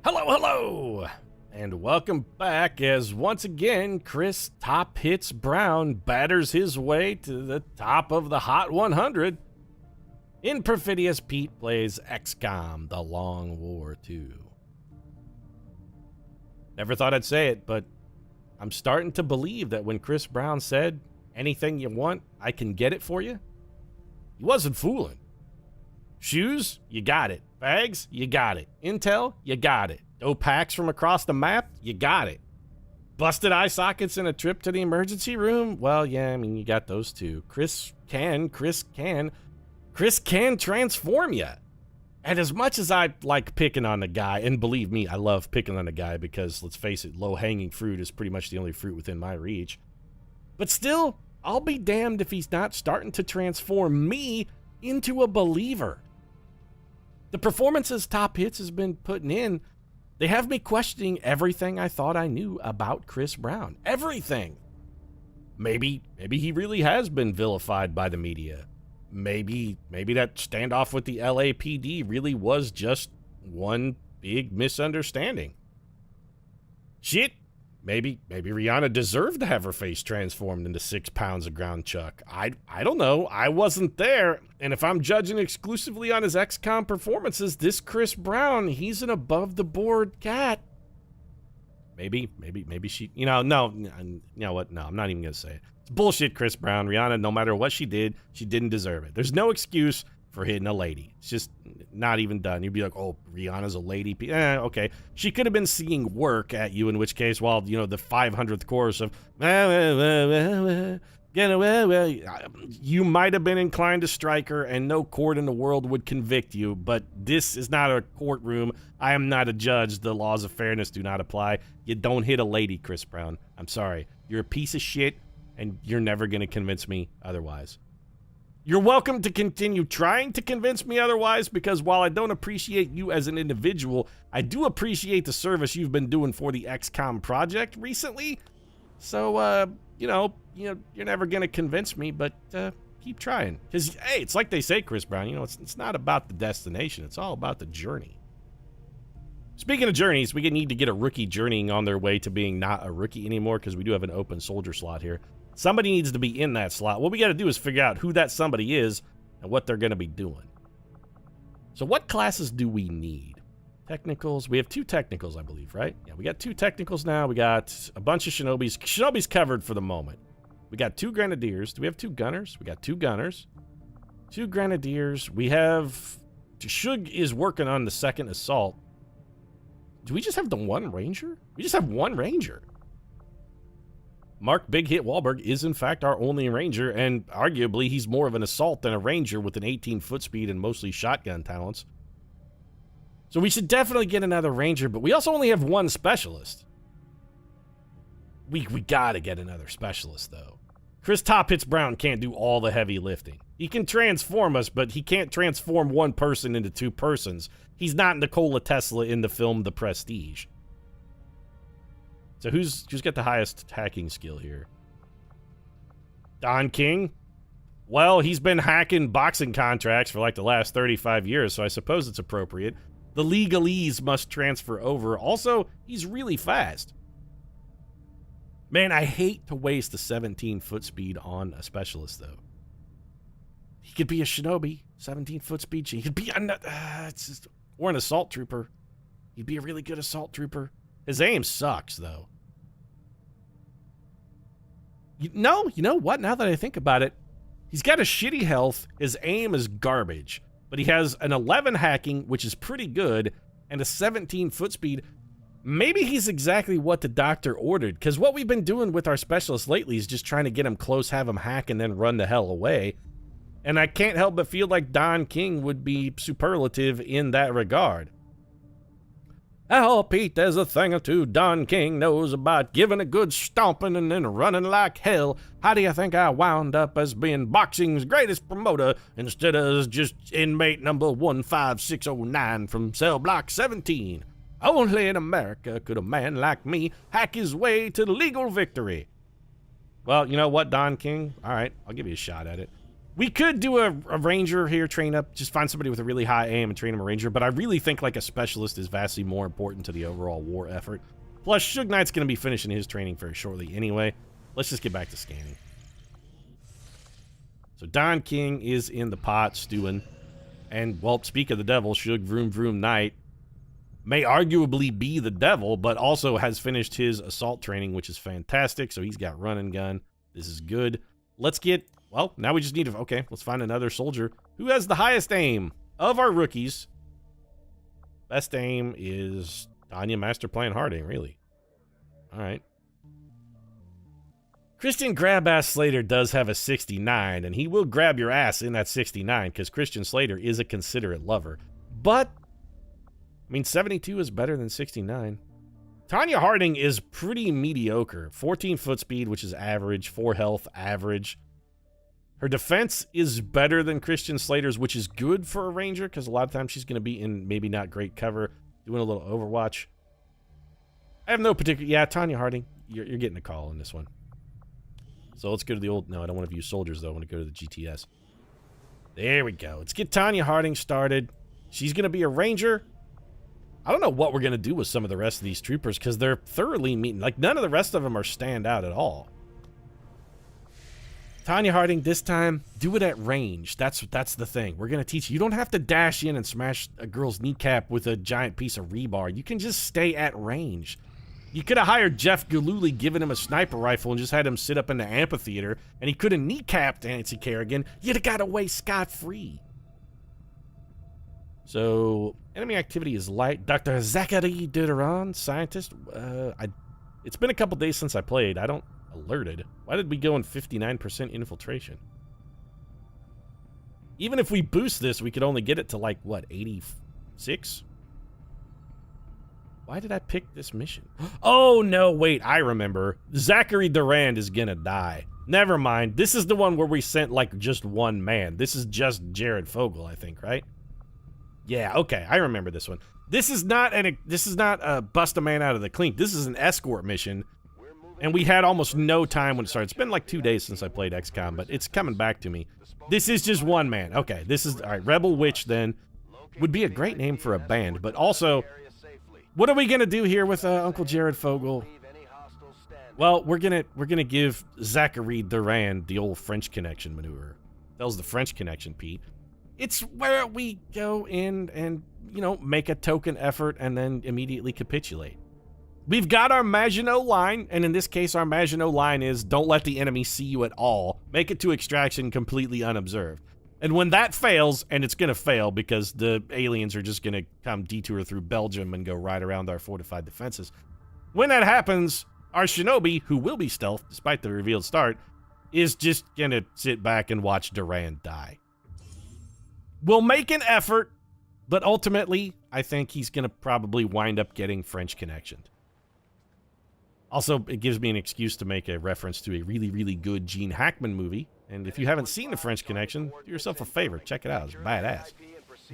Hello, hello, and welcome back as once again Chris Top Hits Brown batters his way to the top of the Hot 100. In Perfidious, Pete plays XCOM, The Long War 2. Never thought I'd say it, but I'm starting to believe that when Chris Brown said, anything you want, I can get it for you, he wasn't fooling. Shoes? You got it. Bags? You got it. Intel? You got it. Dope packs from across the map? You got it. Busted eye sockets and a trip to the emergency room? Well, yeah, I mean, you got those too. Chris can transform you. And as much as I like picking on the guy, and believe me, I love picking on the guy because, let's face it, low-hanging fruit is pretty much the only fruit within my reach. But still, I'll be damned if he's not starting to transform me into a believer. The performances Top Hits has been putting in, they have me questioning everything I thought I knew about Chris Brown. Everything. Maybe he really has been vilified by the media. Maybe that standoff with the LAPD really was just one big misunderstanding. Shit. Maybe Rihanna deserved to have her face transformed into 6 pounds of ground chuck. I don't know. I wasn't there. And if I'm judging exclusively on his XCOM performances, this Chris Brown, he's an above-the-board cat. Maybe she, no, you know what? No, I'm not even going to say it. It's bullshit, Chris Brown. Rihanna, no matter what she did, she didn't deserve it. There's no excuse for hitting a lady. It's just not even done. You'd be like, oh, Rihanna's a lady. Okay. She could have been singing work at you, in which case, while, you know, the 500th chorus of, get away, you might have been inclined to strike her, and no court in the world would convict you, but this is not a courtroom. I am not a judge. The laws of fairness do not apply. You don't hit a lady, Chris Brown. I'm sorry. You're a piece of shit, and you're never going to convince me otherwise. You're welcome to continue trying to convince me otherwise, because while I don't appreciate you as an individual, I do appreciate the service you've been doing for the XCOM project recently. So, you're never going to convince me, but keep trying. Because, hey, it's like they say, Chris Brown, it's not about the destination. It's all about the journey. Speaking of journeys, we need to get a rookie journeying on their way to being not a rookie anymore, because we do have an open soldier slot here. Somebody needs to be in that slot. What we got to do is figure out who that somebody is and what they're going to be doing. So what classes do we need? Technicals. We have 2 technicals, I believe, right? Yeah, we got 2 technicals now. We got a bunch of Shinobis. Shinobi's covered for the moment. We got 2 Grenadiers. Do we have 2 Gunners? We got 2 Gunners. 2 Grenadiers. We have... Shug is working on the 2nd Assault. Do we just have the 1 Ranger? We just have 1 Ranger. Mark Big Hit Wahlberg is, in fact, our only Ranger, and arguably he's more of an Assault than a Ranger with an 18 foot speed and mostly shotgun talents. So we should definitely get another Ranger, but we also only have 1 Specialist. We gotta get another Specialist, though. Chris Top Hits Brown can't do all the heavy lifting. He can transform us, but he can't transform 1 person into 2 persons. He's not Nikola Tesla in the film The Prestige. So who's got the highest hacking skill here? Don King? Well, he's been hacking boxing contracts for like the last 35 years, so I suppose it's appropriate. The legalese must transfer over. Also, he's really fast. Man, I hate to waste a 17 foot speed on a Specialist, though. He could be a Shinobi, 17 foot speed. He could be or an Assault Trooper. He'd be a really good Assault Trooper. His aim sucks, though. You know what? Now that I think about it, he's got a shitty health, his aim is garbage, but he has an 11 hacking, which is pretty good, and a 17 foot speed. Maybe he's exactly what the doctor ordered, because what we've been doing with our Specialist lately is just trying to get him close, have him hack, and then run the hell away. And I can't help but feel like Don King would be superlative in that regard. Oh, Pete, there's a thing or two Don King knows about giving a good stomping and then running like hell. How do you think I wound up as being boxing's greatest promoter instead of just inmate number 15609 from cell block 17? Only in America could a man like me hack his way to legal victory. Well, you know what, Don King? All right, I'll give you a shot at it. We could do a ranger here, train up, just find somebody with a really high aim and train him a ranger, but I really think like a specialist is vastly more important to the overall war effort. Plus, Suge Knight's going to be finishing his training very shortly anyway. Let's just get back to scanning. So Don King is in the pot stewing. And, well, speak of the devil, Suge Vroom Vroom Knight may arguably be the devil, but also has finished his assault training, which is fantastic. So he's got run and gun. This is good. Let's get, well, now we just need to, okay, let's find another soldier who has the highest aim of our rookies. Best aim is Tanya Master Plan Harding, really. All right. Christian Grab-Ass Slater does have a 69, and he will grab your ass in that 69, because Christian Slater is a considerate lover. But, I mean, 72 is better than 69. Tanya Harding is pretty mediocre. 14 foot speed, which is average. 4 health, average. Her defense is better than Christian Slater's, which is good for a ranger, because a lot of times she's going to be in maybe not great cover, doing a little Overwatch. I have no particular... Yeah, Tanya Harding, you're getting a call on this one. So let's go to the old... No, I don't want to view soldiers, though. I want to go to the GTS. There we go. Let's get Tanya Harding started. She's going to be a ranger. I don't know what we're going to do with some of the rest of these troopers, because they're thoroughly meeting. Like, none of the rest of them are stand out at all. Tanya Harding, this time, do it at range. That's the thing. We're going to teach you. You don't have to dash in and smash a girl's kneecap with a giant piece of rebar. You can just stay at range. You could have hired Jeff Gillooly, given him a sniper rifle, and just had him sit up in the amphitheater, and he could have kneecapped Nancy Kerrigan. You'd have got away scot-free. So, enemy activity is light. Dr. Zachary Duran, scientist. It's been a couple days since I played. I don't alerted. Why did we go in 59% infiltration? Even if we boost this, we could only get it to like, what, 86? Why did I pick this mission? Oh, no, wait, I remember. Zachary Durand is gonna die. Never mind. This is the one where we sent, like, just one man. This is just Jared Fogle, I think, right? Yeah, okay, I remember this one. This is not a bust a man out of the clink. This is an escort mission, and we had almost no time when it started. It's been like 2 days since I played XCOM, but it's coming back to me. This is just one man. Okay, this is, all right, Rebel Witch, then. Would be a great name for a band, but also... What are we gonna do here with Uncle Jared Fogle? Well, we're gonna give Zachary Durand the old French Connection maneuver. That was the French Connection, Pete. It's where we go in and, you know, make a token effort and then immediately capitulate. We've got our Maginot line, and in this case, our Maginot line is don't let the enemy see you at all. Make it to extraction completely unobserved. And when that fails, and it's going to fail because the aliens are just going to come detour through Belgium and go right around our fortified defenses. When that happens, our Shinobi, who will be stealth despite the revealed start, is just going to sit back and watch Durand die. We'll make an effort, but ultimately, I think he's going to probably wind up getting French Connectioned. Also, it gives me an excuse to make a reference to a really, really good Gene Hackman movie. And if you haven't seen The French Connection, do yourself a favor. Check it out. It's badass.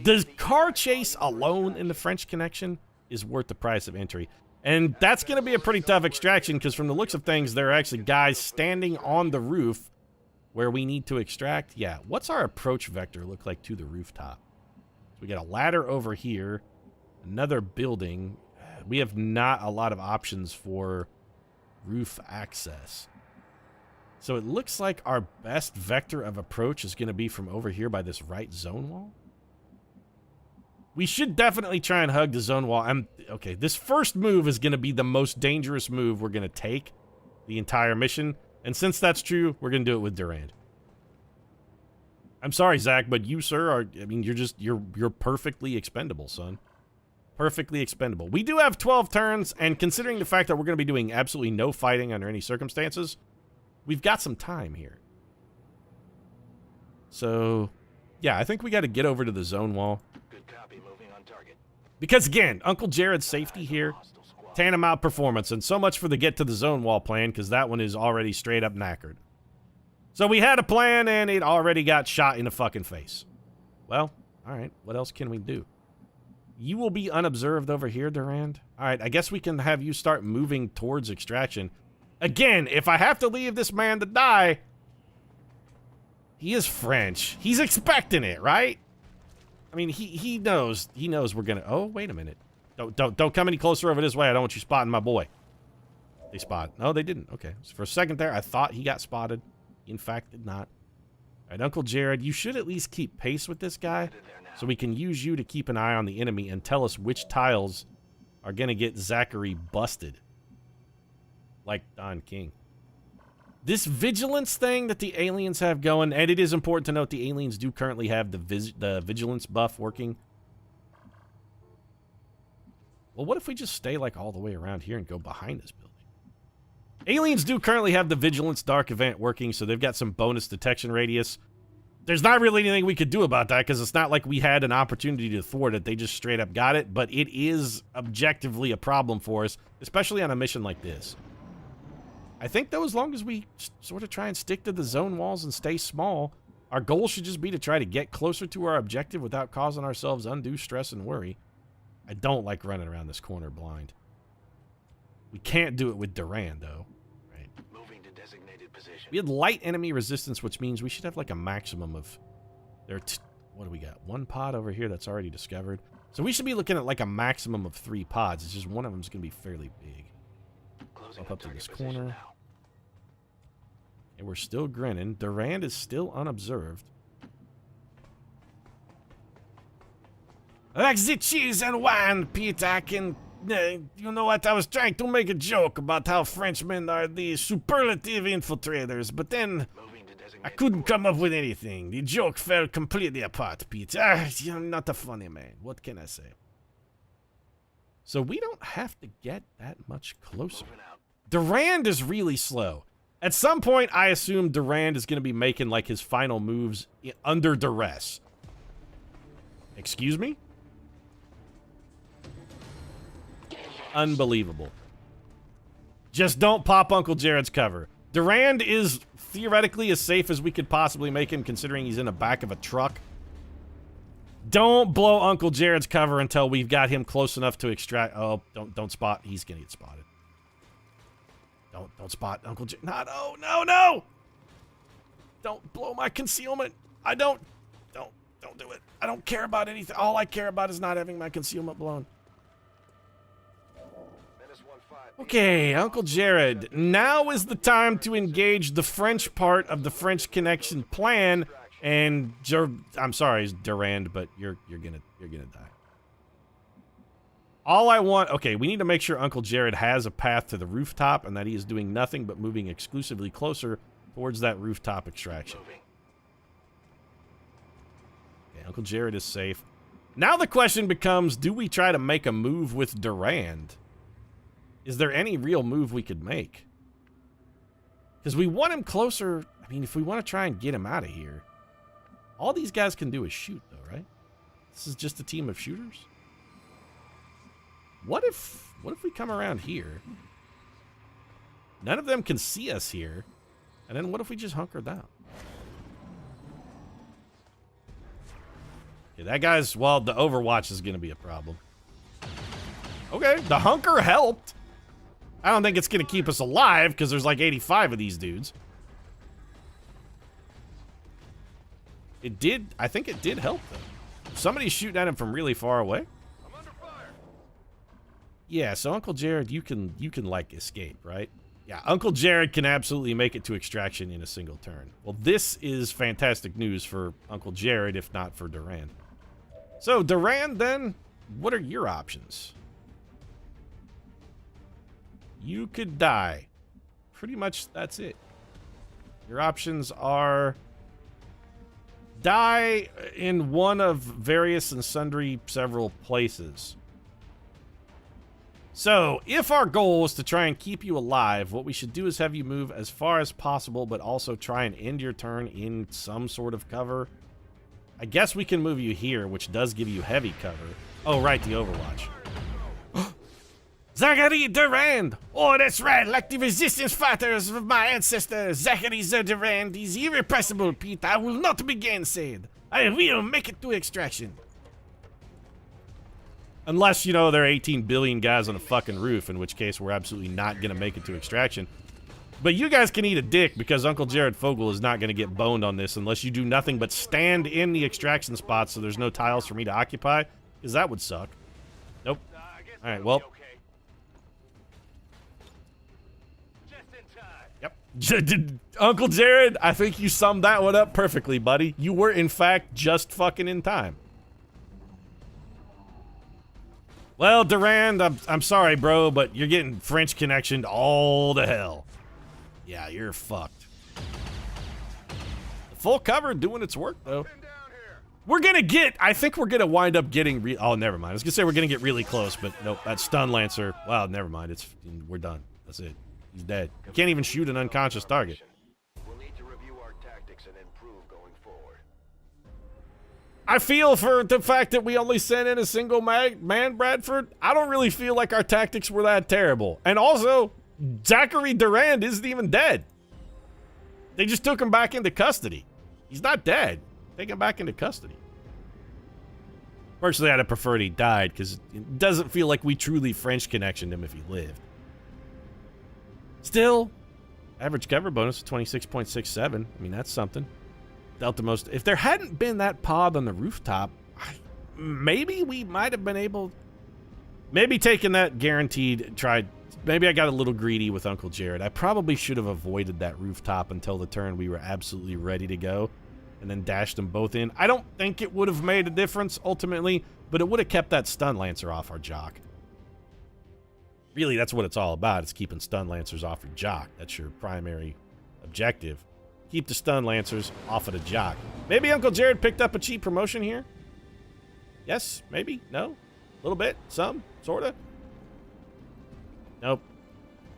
The car chase alone in The French Connection is worth the price of entry. And that's going to be a pretty tough extraction because from the looks of things, there are actually guys standing on the roof where we need to extract. Yeah, what's our approach vector look like to the rooftop? So we got a ladder over here, another building. We have not a lot of options for roof access. So it looks like our best vector of approach is going to be from over here by this right zone wall. We should definitely try and hug the zone wall. Okay, this first move is going to be the most dangerous move we're going to take the entire mission. And since that's true, we're going to do it with Durand. I'm sorry, Zach, but you, sir, are, I mean, you're perfectly expendable, son. Perfectly expendable. We do have 12 turns, and considering the fact that we're going to be doing absolutely no fighting under any circumstances, we've got some time here. So, yeah, I think we got to get over to the zone wall. Good copy, moving on target. Because, again, Uncle Jared's safety here, tantamount performance, and so much for the get to the zone wall plan, because that one is already straight up knackered. So we had a plan, and it already got shot in the fucking face. Well, all right, what else can we do? You will be unobserved over here, Durand. All right, I guess we can have you start moving towards extraction. Again, if I have to leave this man to die, He is French. He's expecting it, right? I mean, he knows we're gonna. Oh, wait a minute. Don't come any closer over this way. I don't want you spotting my boy. They spot. No, they didn't. Okay. So for a second there, I thought he got spotted. He, in fact, did not. All right, Uncle Jared, you should at least keep pace with this guy, so we can use you to keep an eye on the enemy and tell us which tiles are gonna get Zachary busted. Like Don King. This vigilance thing that the aliens have going, and it is important to note the aliens do currently have the vigilance buff working. Well, what if we just stay like all the way around here and go behind this building? Aliens do currently have the vigilance dark event working, so they've got some bonus detection radius. There's not really anything we could do about that because it's not like we had an opportunity to thwart it. They just straight up got it, but it is objectively a problem for us, especially on a mission like this. I think, though, as long as we sort of try and stick to the zone walls and stay small, our goal should just be to try to get closer to our objective without causing ourselves undue stress and worry. I don't like running around this corner blind. We can't do it with Duran, though. Right? Moving to designated position. We had light enemy resistance, which means we should have like a maximum of... what do we got? One pod over here that's already discovered. So we should be looking at like a maximum of 3 pods. It's just one of them is going to be fairly big. Up to this corner. Now. And we're still grinning. Durand is still unobserved. Like the cheese and wine, Pete, I can... you know what? I was trying to make a joke about how Frenchmen are the superlative infiltrators, but then I couldn't come up with anything. The joke fell completely apart, Pete. You're not a funny man. What can I say? So we don't have to get that much closer. Durand is really slow. At some point, I assume Durand is going to be making like his final moves under duress. Excuse me? Unbelievable. Just don't pop Uncle Jared's cover. Durand is theoretically as safe as we could possibly make him, considering he's in the back of a truck. Don't blow Uncle Jared's cover until we've got him close enough to extract... Oh, don't spot. He's going to get spotted. Don't spot Uncle Jared. No! Don't blow my concealment. Don't do it. I don't care about anything. All I care about is not having my concealment blown. Okay, Uncle Jared, now is the time to engage the French part of the French Connection plan, and I'm sorry, it's Durand, but you're gonna die. All I want, okay, we need to make sure Uncle Jared has a path to the rooftop and that he is doing nothing but moving exclusively closer towards that rooftop extraction. Okay, Uncle Jared is safe. Now the question becomes, do we try to make a move with Durand? Is there any real move we could make? Because we want him closer. I mean, if we want to try and get him out of here, all these guys can do is shoot, though, right? This is just a team of shooters. What if we come around here? None of them can see us here. And then what if we just hunker down? Okay, that guy's... Well, the Overwatch is going to be a problem. Okay, the hunker helped. I don't think it's going to keep us alive because there's like 85 of these dudes. It did... I think it did help, though. Somebody's shooting at him from really far away. I'm under fire. Yeah, so Uncle Jared, you can like escape, right? Yeah, Uncle Jared can absolutely make it to extraction in a single turn. Well, this is fantastic news for Uncle Jared, if not for Durand. So, Durand, then, what are your options? You could die. Pretty much that's it. Your options are die in one of various and sundry several places. So, if our goal is to try and keep you alive, what we should do is have you move as far as possible, but also try and end your turn in some sort of cover. I guess we can move you here, which does give you heavy cover. Oh, right, the Overwatch. Zachary Durand! Oh, that's right, like the resistance fighters of my ancestors. Zachary Durand is irrepressible, Pete. I will not be gainsaid. I will make it to extraction. Unless, you know, there are 18 billion guys on a fucking roof, in which case we're absolutely not going to make it to extraction. But you guys can eat a dick because Uncle Jared Fogle is not going to get boned on this unless you do nothing but stand in the extraction spots so there's no tiles for me to occupy, because that would suck. Nope. All right, well. Yep. Uncle Jared, I think you summed that one up perfectly, buddy. You were, in fact, just fucking in time. Well, Durand, I'm sorry, bro, but you're getting French connectioned all to hell. Yeah, you're fucked. Full cover doing its work, though. We're gonna get, I think we're gonna wind up getting, oh, never mind. I was gonna say we're gonna get really close, but nope, that stun lancer, wow, never mind. We're done. That's it. He's dead. You can't even shoot an unconscious target. We'll need to review our tactics and improve going forward. I feel for the fact that we only sent in a single man, Bradford. I don't really feel like our tactics were that terrible. And also, Zachary Durand isn't even dead. They just took him back into custody. He's not dead. Take him back into custody. Personally, I'd have preferred he died because it doesn't feel like we truly French connectioned him if he lived. Still, average cover bonus of 26.67. I mean, that's something. Dealt the most. If there hadn't been that pod on the rooftop, maybe we might have been able. Maybe taking that guaranteed tried. Maybe I got a little greedy with Uncle Jared. I probably should have avoided that rooftop until the turn we were absolutely ready to go, and then dashed them both in. I don't think it would have made a difference ultimately, but it would have kept that stun lancer off our jock. Really, that's what it's all about. It's keeping stun lancers off your jock. That's your primary objective. Keep the stun lancers off of the jock. Maybe Uncle Jared picked up a cheap promotion here? Yes? Maybe? No? A little bit? Some? Sorta? Nope.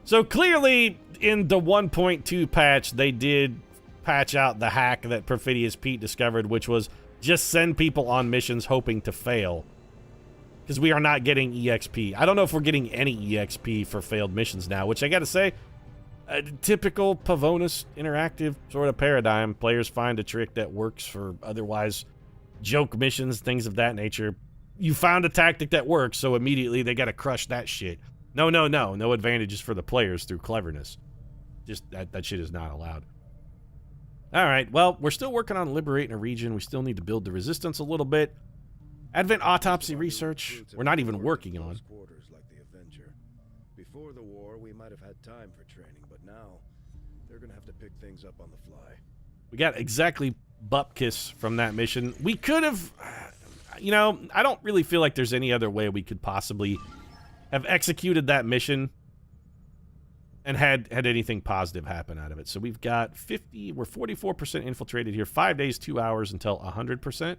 So clearly, in the 1.2 patch, they did patch out the hack that Perfidious Pete discovered, which was just send people on missions hoping to fail. Because we are not getting EXP. I don't know if we're getting any EXP for failed missions now, which I gotta say, a typical Pavonis Interactive sort of paradigm. Players find a trick that works for otherwise joke missions, things of that nature. You found a tactic that works, so immediately they gotta crush that shit. No, no, no. No advantages for the players through cleverness. Just that shit is not allowed. Alright, well, we're still working on liberating a region. We still need to build the resistance a little bit. Advent autopsy research, we're not even working on. Like the Avenger. Before the war, we might have had time for training, but now they're gonna have to pick things up on the fly. We got exactly Bupkis from that mission. We could have, you know, I don't really feel like there's any other way we could possibly have executed that mission and had anything positive happen out of it. So we've got we're 44% infiltrated here. 5 days, 2 hours until 100%.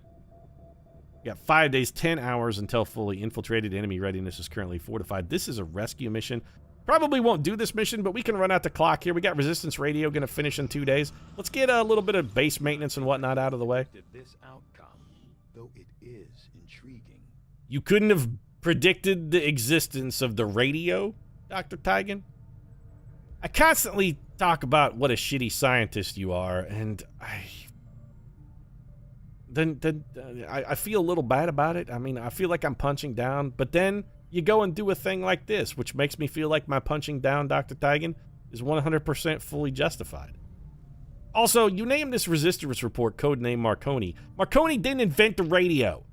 We got 5 days, 10 hours until fully infiltrated. Enemy readiness is currently fortified. This is a rescue mission. Probably won't do this mission, but we can run out the clock here. We got resistance radio going to finish in 2 days. Let's get a little bit of base maintenance and whatnot out of the way. This outcome, though it is intriguing. You couldn't have predicted the existence of the radio, Dr. Tigan? I constantly talk about what a shitty scientist you are, and I feel a little bad about it. I mean, I feel like I'm punching down, but then you go and do a thing like this, which makes me feel like my punching down, Dr. Tigan, is 100% fully justified. Also, you named this resistance report codename Marconi. Marconi didn't invent the radio.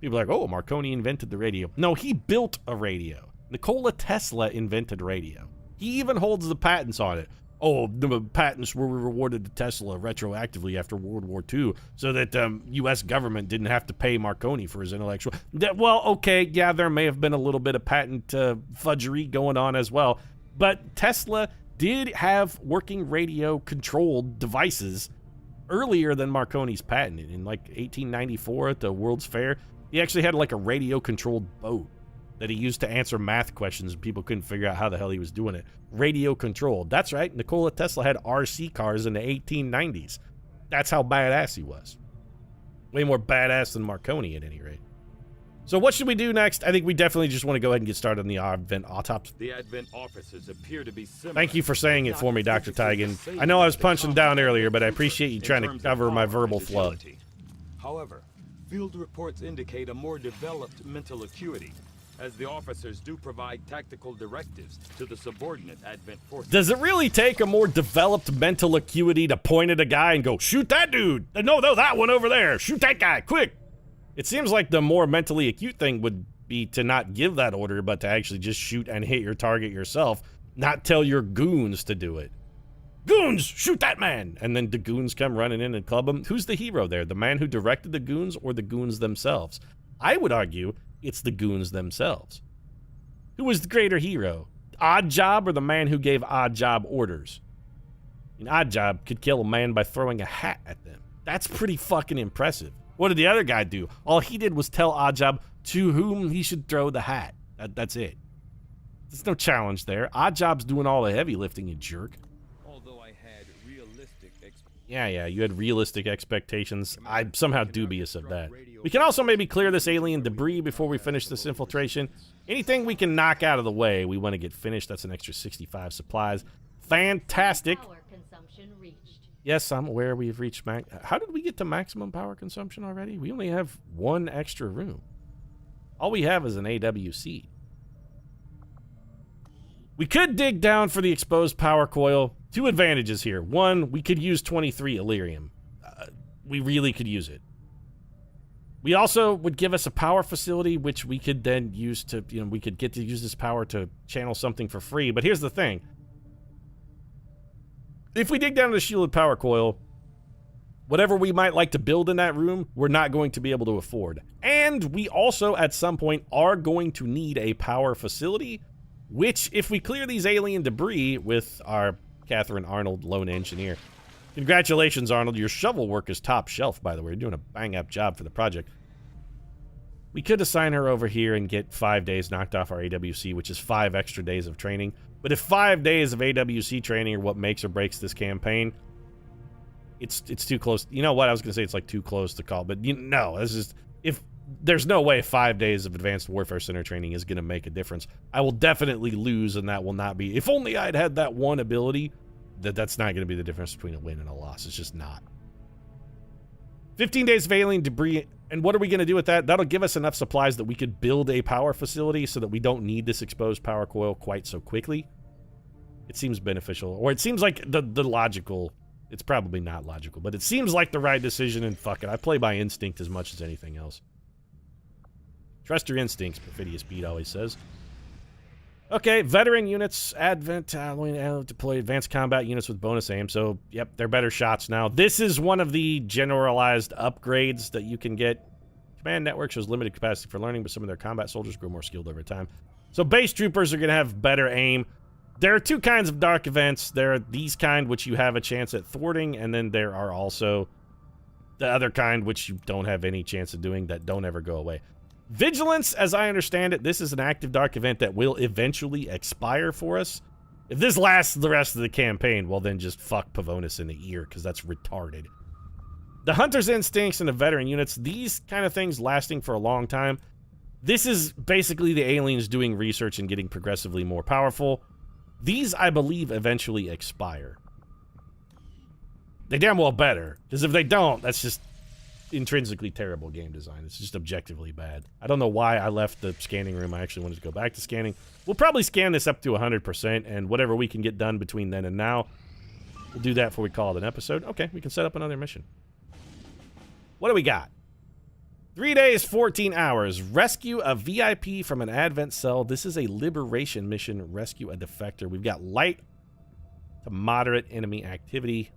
People are like, oh, Marconi invented the radio. No, he built a radio. Nikola Tesla invented radio. He even holds the patents on it. Oh, the patents were rewarded to Tesla retroactively after World War II so that U.S. government didn't have to pay Marconi for his intellectual... Well, okay, yeah, there may have been a little bit of patent fudgery going on as well, but Tesla did have working radio-controlled devices earlier than Marconi's patent. In like 1894 at the World's Fair, he actually had like a radio-controlled boat that he used to answer math questions and people couldn't figure out how the hell he was doing it. Radio controlled. That's right, Nikola Tesla had RC cars in the 1890s. That's how badass he was. Way more badass than Marconi at any rate. So what should we do next? I think we definitely just want to go ahead and get started on the Advent autopsy. The Advent officers appear to be similar. Thank you for saying it for me, Dr. Tigan. I know I was punching down earlier, but I appreciate you trying to cover my verbal flub. However, field reports indicate a more developed mental acuity. as the officers do provide tactical directives to the subordinate Advent forces. Does it really take a more developed mental acuity to point at a guy and go, shoot that dude? No, that one over there. Shoot that guy, quick. It seems like the more mentally acute thing would be to not give that order, but to actually just shoot and hit your target yourself, not tell your goons to do it. Goons, shoot that man! And then the goons come running in and club him. Who's the hero there? The man who directed the goons or the goons themselves? I would argue it's the goons themselves. Who was the greater hero? Odd Job or the man who gave Odd Job orders? Odd Job could kill a man by throwing a hat at them. That's pretty fucking impressive. What did the other guy do? All he did was tell Odd Job to whom he should throw the hat. That's it. There's no challenge there. Odd Job's doing all the heavy lifting, you jerk. Although I had realistic Yeah, you had realistic expectations. I'm somehow dubious of that. We can also maybe clear this alien debris before we finish this infiltration. Anything we can knock out of the way, we want to get finished. That's an extra 65 supplies. Fantastic. Power consumption reached. Yes, I'm aware we've reached max. How did we get to maximum power consumption already? We only have one extra room. All we have is an AWC. We could dig down for the exposed power coil. Two advantages here. One, we could use 23 Illyrium. We really could use it. We also would give us a power facility, which we could then use to, we could get to use this power to channel something for free. But here's the thing. If we dig down the shielded power coil, whatever we might like to build in that room, we're not going to be able to afford. And we also, at some point, are going to need a power facility, which, if we clear these alien debris with our Catherine Arnold lone engineer. Congratulations, Arnold. Your shovel work is top shelf, by the way. You're doing a bang-up job for the project. We could assign her over here and get 5 days knocked off our AWC, which is 5 extra days of training. But if 5 days of AWC training are what makes or breaks this campaign, it's too close. You know what? I was going to say it's like too close to call, but no, this is, if there's no way 5 days of Advanced Warfare Center training is going to make a difference. I will definitely lose, and that will not be, if only I'd had that one ability, that's not going to be the difference between a win and a loss. It's just not. 15 days of alien debris, and what are we going to do with that? That'll give us enough supplies that we could build a power facility so that we don't need this exposed power coil quite so quickly. It seems beneficial, or it seems like the logical. It's probably not logical, but it seems like the right decision, and fuck it. I play by instinct as much as anything else. Trust your instincts, Perfidious Beat always says. Okay, veteran units, deploy advanced combat units with bonus aim. So, yep, they're better shots now. This is one of the generalized upgrades that you can get. Command network shows limited capacity for learning, but some of their combat soldiers grow more skilled over time. So base troopers are going to have better aim. There are two kinds of dark events. There are these kind, which you have a chance at thwarting, and then there are also the other kind, which you don't have any chance of doing, that don't ever go away. Vigilance, as I understand it, this is an active dark event that will eventually expire for us. If this lasts the rest of the campaign, well then just fuck Pavonis in the ear, because that's retarded. The Hunter's Instincts and the veteran units, these kind of things lasting for a long time. This is basically the aliens doing research and getting progressively more powerful. These, I believe, eventually expire. They damn well better, because if they don't, that's just intrinsically terrible game design. It's just objectively bad. I don't know why I left the scanning room. I actually wanted to go back to scanning. We'll probably scan this up to 100%, and whatever we can get done between then and now, we'll do that before we call it an episode. Okay, we can set up another mission. What do we got? 3 days, 14 hours. Rescue a VIP from an Advent cell. This is a liberation mission. Rescue a defector. We've got light to moderate enemy activity.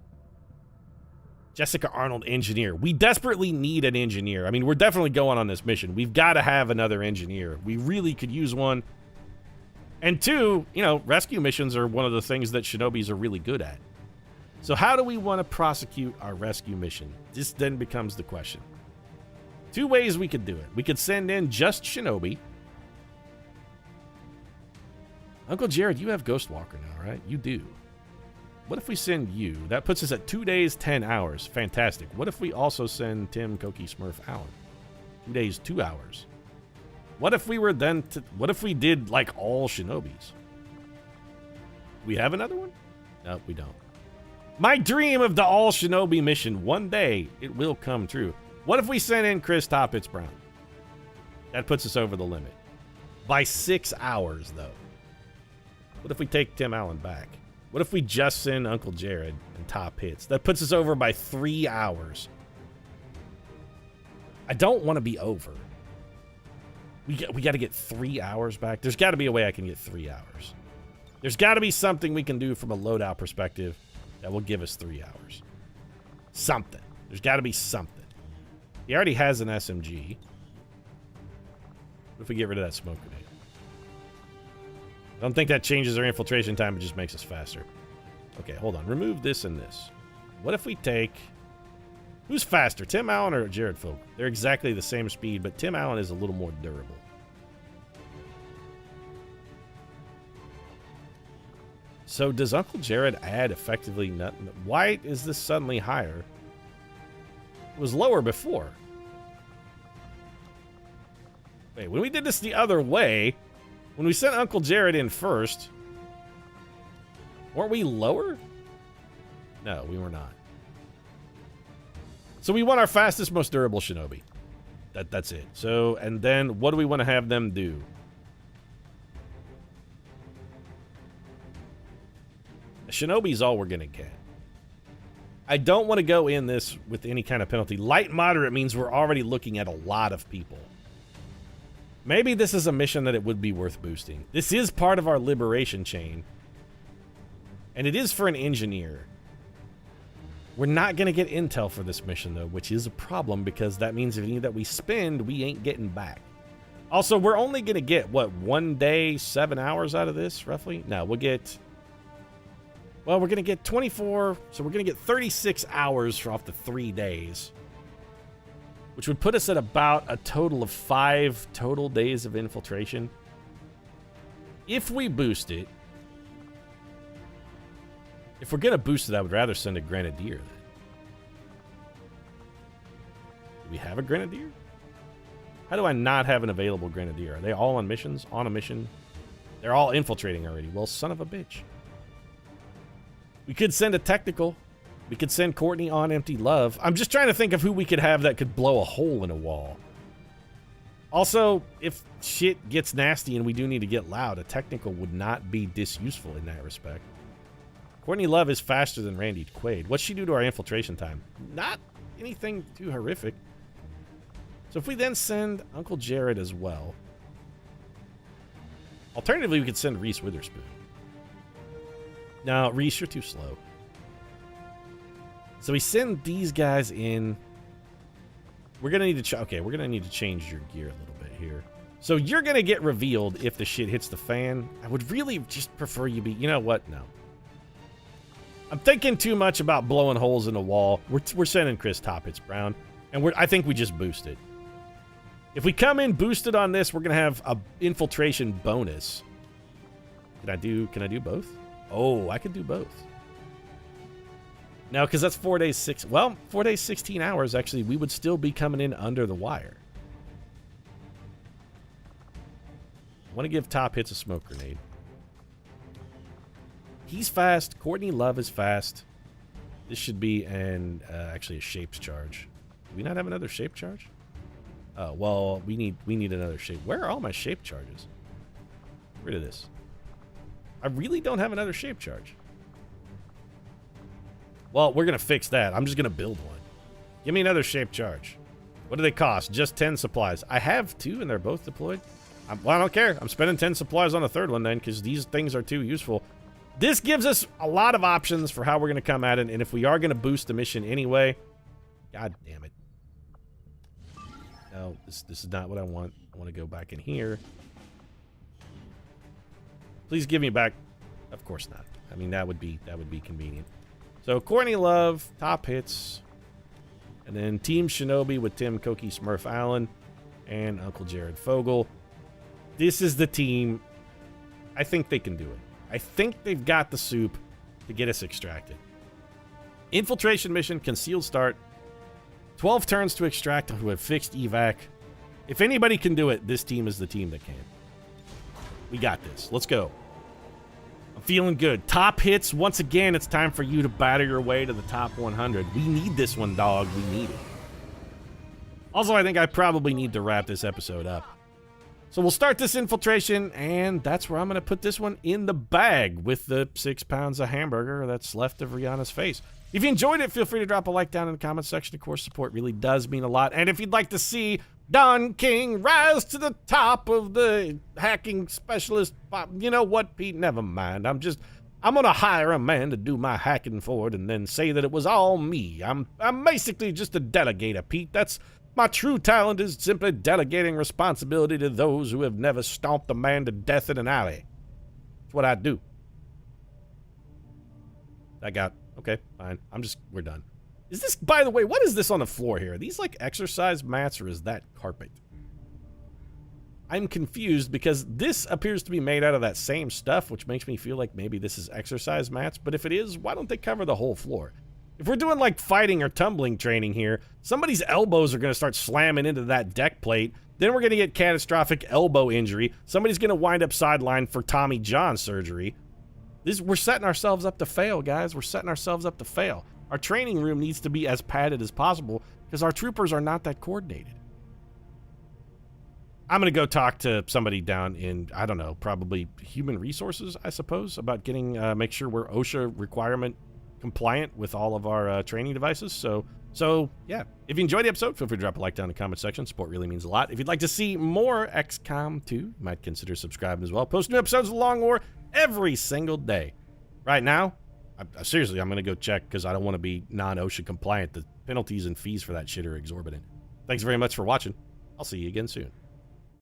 Jessica Arnold, engineer. We desperately need an engineer. I mean, we're definitely going on this mission. We've got to have another engineer. We really could use one. And two, rescue missions are one of the things that Shinobis are really good at. So how do we want to prosecute our rescue mission? This then becomes the question. Two ways we could do it. We could send in just Shinobi. Uncle Jared, you have Ghostwalker now, right? You do. What if we send you? That puts us at 2 days, 10 hours. Fantastic. What if we also send Tim, Koki, Smurf, Allen? 2 days, 2 hours. What if we were then what if we did like all Shinobis? We have another one? No, we don't. My dream of the all Shinobi mission, one day it will come true. What if we sent in Chris Toppitz Brown? That puts us over the limit. By 6 hours, though. What if we take Tim Allen back? What if we just send Uncle Jared and top hits? That puts us over by 3 hours. I don't want to be over. We got to get 3 hours back. There's got to be a way I can get 3 hours. There's got to be something we can do from a loadout perspective that will give us 3 hours. Something. There's got to be something. He already has an SMG. What if we get rid of that smoke grenade? I don't think that changes our infiltration time. It just makes us faster. Okay, hold on. Remove this and this. What if we take... Who's faster, Tim Allen or Jared Folk? They're exactly the same speed, but Tim Allen is a little more durable. So does Uncle Jared add effectively nothing? Why is this suddenly higher? It was lower before. Wait, when we did this the other way, when we sent Uncle Jared in first, weren't we lower? No, we were not. So we want our fastest, most durable Shinobi. That's it. So, and then what do we want to have them do? A Shinobi is all we're going to get. I don't want to go in this with any kind of penalty. Light moderate means we're already looking at a lot of people. Maybe this is a mission that it would be worth boosting. This is part of our liberation chain. And it is for an engineer. We're not going to get intel for this mission, though, which is a problem because that means any that we spend, we ain't getting back. Also, we're only going to get, what, 1 day, 7 hours out of this, roughly? No, we'll get... Well, we're going to get 24, so we're going to get 36 hours off the 3 days. Which would put us at about a total of 5 total days of infiltration. If we boost it... If we're going to boost it, I would rather send a Grenadier then. Do we have a Grenadier? How do I not have an available Grenadier? Are they all on missions? On a mission? They're all infiltrating already. Well, son of a bitch. We could send a technical. We could send Courtney on Empty Love. I'm just trying to think of who we could have that could blow a hole in a wall. Also, if shit gets nasty and we do need to get loud, a technical would not be disuseful in that respect. Courtney Love is faster than Randy Quaid. What's she do to our infiltration time? Not anything too horrific. So if we then send Uncle Jared as well. Alternatively, we could send Reese Witherspoon. No, Reese, you're too slow. So we send these guys in. We're going to need to... Okay, we're going to need to change your gear a little bit here. So you're going to get revealed if the shit hits the fan. I would really just prefer you be... You know what? No. I'm thinking too much about blowing holes in the wall. We're sending Chris Top Hits Brown. And I think we just boost it. If we come in boosted on this, we're going to have a infiltration bonus. Can I do both? Oh, I could do both. No, because that's 4 days, 4 days, 16 hours, actually, we would still be coming in under the wire. I want to give Top Hits a smoke grenade. He's fast. Courtney Love is fast. This should be actually a shapes charge. Do we not have another shape charge? Oh, well, we need another shape. Where are all my shape charges? Get rid of this. I really don't have another shape charge. Well, we're going to fix that. I'm just going to build one. Give me another shape charge. What do they cost? Just 10 supplies. I have 2 and they're both deployed. Well, I don't care. I'm spending 10 supplies on the third one then because these things are too useful. This gives us a lot of options for how we're going to come at it. And if we are going to boost the mission anyway, god damn it. No, this is not what I want. I want to go back in here. Please give me back. Of course not. I mean, that would be convenient. So Courtney Love, Top Hits, and then Team Shinobi with Tim Koki Smurf Allen and Uncle Jared Fogel. This is the team. I think they can do it. I think they've got the soup to get us extracted. Infiltration mission, concealed start. 12 turns to extract with fixed evac. If anybody can do it, this team is the team that can. We got this. Let's go. I'm feeling good. Top Hits. Once again, it's time for you to batter your way to the top 100. We need this one, dog. We need it. Also, I think I probably need to wrap this episode up. So we'll start this infiltration, and that's where I'm going to put this one in the bag with the 6 pounds of hamburger that's left of Rihanna's face. If you enjoyed it, feel free to drop a like down in the comments section. Of course, support really does mean a lot. And if you'd like to see Don King rise to the top of the hacking specialist, you know what, Pete? Never mind. I'm going to hire a man to do my hacking for it and then say that it was all me. I'm basically just a delegator, Pete. That's my true talent, is simply delegating responsibility to those who have never stomped a man to death in an alley. That's what I do. Okay, fine. We're done. Is this, by the way, what is this on the floor here? Are these like exercise mats or is that carpet? I'm confused because this appears to be made out of that same stuff, which makes me feel like maybe this is exercise mats. But if it is, why don't they cover the whole floor? If we're doing like fighting or tumbling training here, somebody's elbows are going to start slamming into that deck plate. Then we're going to get catastrophic elbow injury. Somebody's going to wind up sidelined for Tommy John surgery. We're setting ourselves up to fail, guys. We're setting ourselves up to fail. Our training room needs to be as padded as possible because our troopers are not that coordinated. I'm going to go talk to somebody down in, I don't know, probably human resources, I suppose, about getting, make sure we're OSHA requirement compliant with all of our training devices. So yeah, if you enjoyed the episode, feel free to drop a like down in the comment section. Support really means a lot. If you'd like to see more XCOM 2, you might consider subscribing as well. Post new episodes of The Long War every single day. Right now, seriously, I'm going to go check because I don't want to be non-OSHA compliant. The penalties and fees for that shit are exorbitant. Thanks very much for watching. I'll see you again soon.